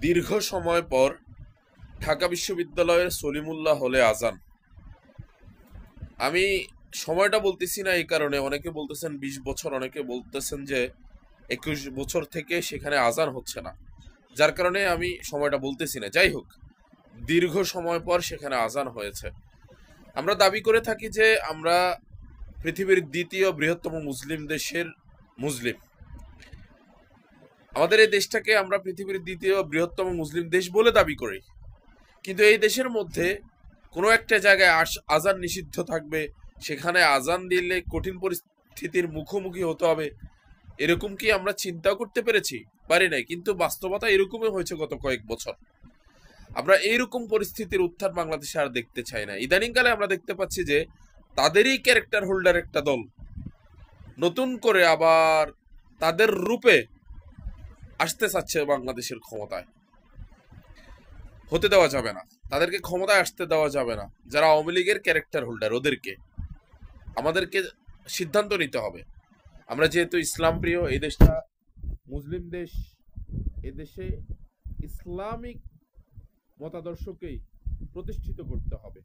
দীর্ঘ সময় পর ঢাকা বিশ্ববিদ্যালয়ের সলিমুল্লাহ হলে আজান। আমি সময়টা বলতেছি না এই কারণে, অনেকে বলতেছেন 20 বছর, অনেকে বলতেছেন যে 21 বছর থেকে সেখানে আজান হচ্ছে না, যার কারণে আমি সময়টা বলতেছি না। যাই হোক, দীর্ঘ সময় পর সেখানে আজান হয়েছে। আমরা দাবি করে থাকি যে আমরা পৃথিবীর দ্বিতীয় বৃহত্তম মুসলিম দেশের মুসলিম। আমাদের এই দেশটাকে আমরা পৃথিবীর দ্বিতীয় বৃহত্তম মুসলিম দেশ বলে দাবি করি, কিন্তু এই দেশের মধ্যে কোনো একটা জায়গায় আজান নিষিদ্ধ থাকবে, সেখানে আজান দিলে কঠিন পরিস্থিতির মুখোমুখি হতে হবে, এরকম কি আমরা চিন্তাও করতে পেরেছি? পারি নাই। কিন্তু বাস্তবতা এরকমই হয়েছে গত কয়েক বছর। আমরা এইরকম পরিস্থিতির উত্থান বাংলাদেশে আর দেখতে চাই না। ইদানিংকালে আমরা দেখতে পাচ্ছি যে তাদেরই ক্যারেক্টার হোল্ডার একটা দল নতুন করে আবার তাদের রূপে আসতে চাচ্ছে বাংলাদেশের ক্ষমতায়। হতে দেওয়া যাবে না, তাদেরকে ক্ষমতায় আসতে দেওয়া যাবে না। যারা আওয়ামী লীগের ক্যারেক্টার হোল্ডার, ওদেরকে আমাদেরকে সিদ্ধান্ত নিতে হবে। আমরা যেহেতু ইসলাম প্রিয়, এই দেশটা মুসলিম দেশ, এদেশে ইসলামিক মতাদর্শকেই প্রতিষ্ঠিত করতে হবে।